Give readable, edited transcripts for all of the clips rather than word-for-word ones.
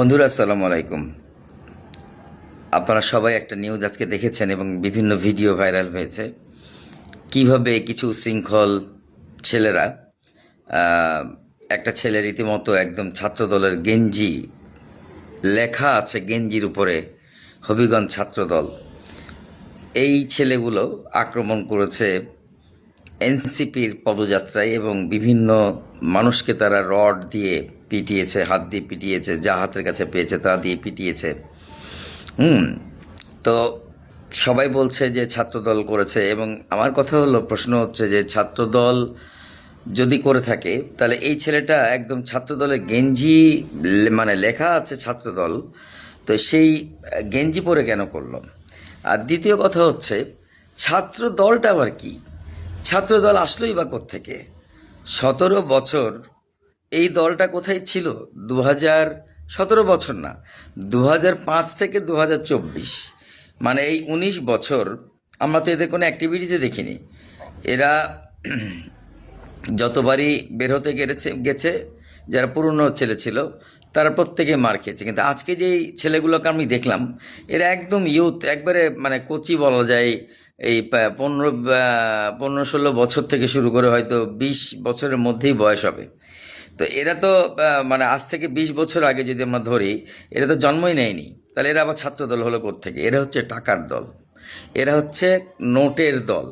বন্ধুরা, আসসালামু আলাইকুম। আপনারা সবাই একটা নিউজ আজকে দেখেছেন এবং বিভিন্ন ভিডিও ভাইরাল হয়েছে কিভাবে কিছু উশৃঙ্খল ছেলেরা আহ, একটা ছেলে রীতিমতো একদম ছাত্রদলের গেঞ্জি লেখা আছে গেঞ্জির উপরে হবিগঞ্জ ছাত্রদল, এই ছেলেগুলো আক্রমণ করেছে এনসিপির পদযাত্রায় এবং বিভিন্ন মানুষকে তারা রড দিয়ে পিটিয়েছে, হাত দিয়ে পিটিয়েছে, যা হাতের কাছে পেয়েছে তা দিয়ে পিটিয়েছে। হুম তো সবাই বলছে যে ছাত্রদল করেছে, এবং আমার কথা হলো, প্রশ্ন হচ্ছে যে ছাত্রদল যদি করে থাকে তাহলে এই ছেলেটা একদম ছাত্রদলের গেঞ্জি মানে লেখা আছে ছাত্রদল, তো সেই গেঞ্জি পরে কেন করলো? আর দ্বিতীয় কথা হচ্ছে, ছাত্র দলটা আবার কি? ছাত্রদল আসলোই বা কোত্থেকে? 17 বছর এই দলটা কোথায় ছিল? 17 বছর না, 2005 থেকে 2024, মানে এই 19 বছর আমরা তো এদের কোনো অ্যাক্টিভিটিসে দেখিনি। এরা যতবারই বের হতে গেছে, যারা পুরনো ছেলে ছিল তারা প্রত্যেকে মার খেয়েছে, কিন্তু আজকে যেই ছেলেগুলোকে আমি দেখলাম এরা একদম ইউথ, একবারে মানে কোচি বলা যায়। এই 15-16 বছর থেকে শুরু করে হয়তো 20 বছরের মধ্যেই বয়স হবে। তো এরা তো মানে আজ থেকে 20 বছর আগে যদি আমরা ধরি, এরা তো জন্মই নেয়নি, তাহলে এরা আবার ছাত্রদল হলো কোত্থেকে? এরা হচ্ছে টাকার দল, এরা হচ্ছে নোটের দল,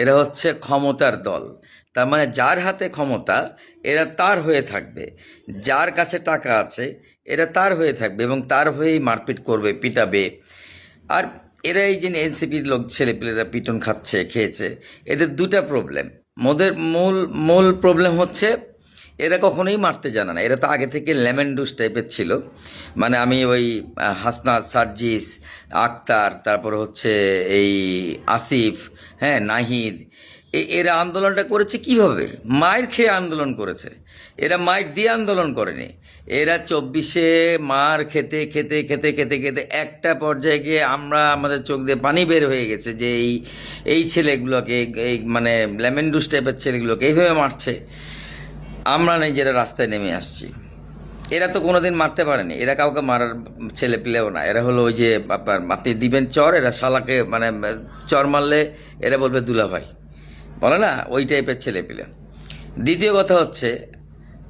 এরা হচ্ছে ক্ষমতার দল। তার মানে যার হাতে ক্ষমতা এরা তার হয়ে থাকবে, যার কাছে টাকা আছে এরা তার হয়ে থাকবে এবং তার হয়েই মারপিট করবে, পিটাবে। আর এরা এই যে এনসিপির লোক ছেলেপিলেরা পিটন খেয়েছে, এদের দুটা প্রবলেম। মোদের মূল মূল প্রবলেম হচ্ছে এরা কখনোই মারতে জানে না। এরা তো আগে থেকে লেমেন্ডুস টাইপের ছিল, মানে আমি ওই হাসনাত, সার্জিস, আক্তার, তারপর হচ্ছে এই আসিফ, হ্যাঁ, নাহিদ, এরা আন্দোলনটা করেছে কিভাবে? মায়ের খেয়ে আন্দোলন করেছে। এরা মায়ের দিয়ে আন্দোলন করেনি। এরা 24-এ মার খেতে খেতে খেতে খেতে খেতে একটা পর্যায়ে গিয়ে আমরা আমাদের চোখ দিয়ে পানি বের হয়ে গেছে যে এই ছেলেগুলোকে, এই মানে লেমেন্ডুস টাইপের ছেলেগুলোকে এইভাবে মারছে। আমরা নিজেরা রাস্তায় নেমে আসছি। এরা তো কোনোদিন মারতে পারেনি, এরা কাউকে মারার ছেলে পেলেও না। এরা হলো ওই যে আপনার আপনি দিবেন চর, এরা শালাকে মানে চর মারলে এরা বলবে দুলাভাই, বলে না, ওই টাইপের ছেলে পেলে। দ্বিতীয় কথা হচ্ছে,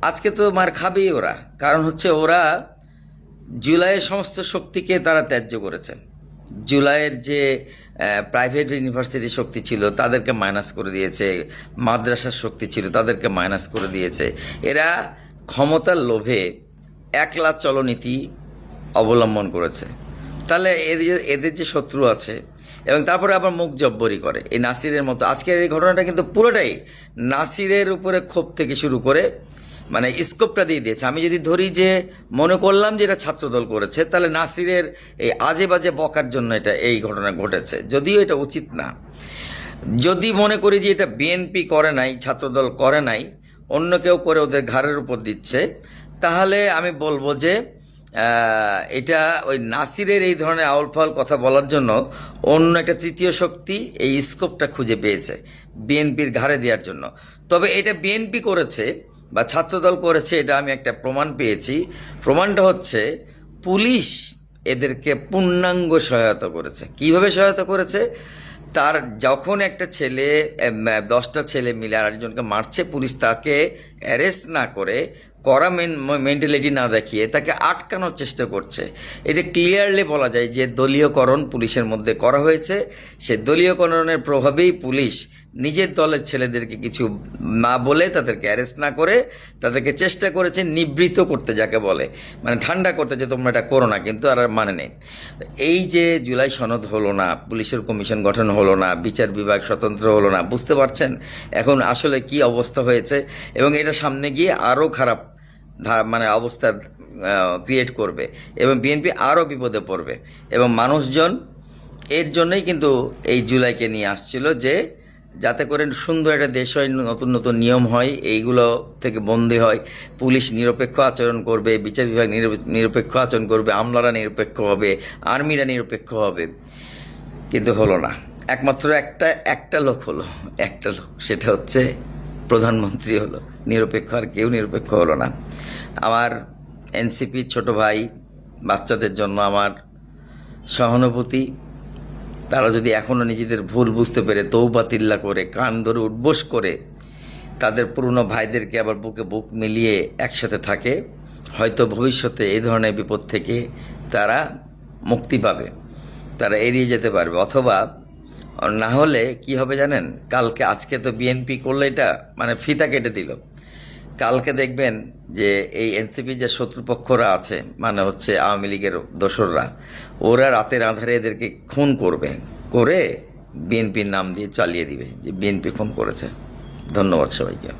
আজকে তো মার খাবেই ওরা, কারণ হচ্ছে ওরা জুলাইয়ের সমস্ত শক্তিকে তারা ত্যায্য করেছে। জুলাইয়ের যে প্রাইভেট ইউনিভার্সিটির শক্তি ছিল তাদেরকে মাইনাস করে দিয়েছে, মাদ্রাসার শক্তি ছিল তাদেরকে মাইনাস করে দিয়েছে। এরা ক্ষমতার লোভে একলা চলনীতি অবলম্বন করেছে। তাহলে এদের যে শত্রু আছে, এবং তারপরে আবার মুখ জব্বরি করে এই নাসিরের মতো। আজকের এই ঘটনাটা কিন্তু পুরোটাই নাসিরের উপরে ক্ষোভ থেকে শুরু করে মানে স্কোপটা দিয়ে দিয়েছে। আমি যদি ধরি যে মনে করলাম যে এটা ছাত্রদল করেছে, তাহলে নাসিরের এই আজে বাজে বকার জন্য এটা এই ঘটনা ঘটেছে, যদিও এটা উচিত না। যদি মনে করি যে এটা বিএনপি করে নাই, ছাত্রদল করে নাই, অন্য কেউ করে ওদের ঘাড়ের উপর দিচ্ছে, তাহলে আমি বলবো যে এটা ওই নাসিরের এই ধরনের আউল ফাউল কথা বলার জন্য অন্য একটা তৃতীয় শক্তি এই স্কোপটা খুঁজে পেয়েছে বিএনপির ঘাড়ে দেওয়ার জন্য। তবে এটা বিএনপি করেছে বা ছাত্রদল করেছে, এটা আমি একটা প্রমাণ পেয়েছি। প্রমাণটা হচ্ছে পুলিশ এদেরকে পূর্ণাঙ্গ সহায়তা করেছে। কিভাবে সহায়তা করেছে? তার যখন একটা ছেলে 10টা ছেলে মিলে আরেকজনকে মারছে, পুলিশ তাকে অ্যারেস্ট না করে, কড়া মেন্টালিটি না দেখিয়ে তাকে আটকানোর চেষ্টা করছে। এটা ক্লিয়ারলি বলা যায় যে দলীয়করণ পুলিশের মধ্যে করা হয়েছে। সে দলীয়করণের প্রভাবেই পুলিশ নিজের দলের ছেলেদেরকে কিছু না বলে, তাদেরকে অ্যারেস্ট না করে, তাদেরকে চেষ্টা করেছে নিবৃত্ত করতে, যাকে বলে মানে ঠান্ডা করতে, যে তোমরা এটা করো না, কিন্তু আর মানে নেই। এই যে জুলাই সনদ হলো না, পুলিশের কমিশন গঠন হলো না, বিচার বিভাগ স্বতন্ত্র হলো না, বুঝতে পারছেন এখন আসলে কি অবস্থা হয়েছে? এবং এটা সামনে গিয়ে আরও খারাপ মানে অবস্থা ক্রিয়েট করবে এবং বিএনপি আরও বিপদে পড়বে। এবং মানুষজন এর জন্যই কিন্তু এই জুলাইকে নিয়ে আসছিল, যে যাতে করে সুন্দর একটা দেশ হয়, নতুন নতুন নিয়ম হয়, এইগুলো থেকে বন্দী হয়, পুলিশ নিরপেক্ষ আচরণ করবে, বিচার বিভাগ নিরপেক্ষ আচরণ করবে, আমলারা নিরপেক্ষ হবে, আর্মিরা নিরপেক্ষ হবে। কিন্তু হলো না। একমাত্র একটা লোক হলো, একটা লোক, সেটা হচ্ছে প্রধানমন্ত্রী হলো নিরপেক্ষ, আর কেউ নিরপেক্ষ হলো না। আমার এনসিপির ছোট ভাই বাচ্চাদের জন্য আমার সহানুভূতি। তারা যদি এখনও নিজেদের ভুল বুঝতে পেরে তৌবা তিল্লা করে কান ধরে উঠবোস করে তাদের পুরনো ভাইদেরকে আবার বুকে বুক মিলিয়ে একসাথে থাকে, হয়তো ভবিষ্যতে এই ধরনের বিপদ থেকে তারা মুক্তি পাবে, তারা এড়িয়ে যেতে পারবে। অথবা না হলে কি হবে জানেন, আজকে তো বিএনপি করলে এটা মানে ফিতা কেটে দিল, কালকে দেখবেন যে এই এনসিপি যে শত্রুপক্ষরা আছে, মানে হচ্ছে আওয়ামী লীগের দোসররা, ওরা রাতের আঁধারে এদেরকে খুন করবে, করে বিএনপির নাম দিয়ে চালিয়ে দিবে যে বিএনপি খুন করেছে। ধন্যবাদ সবাইকে।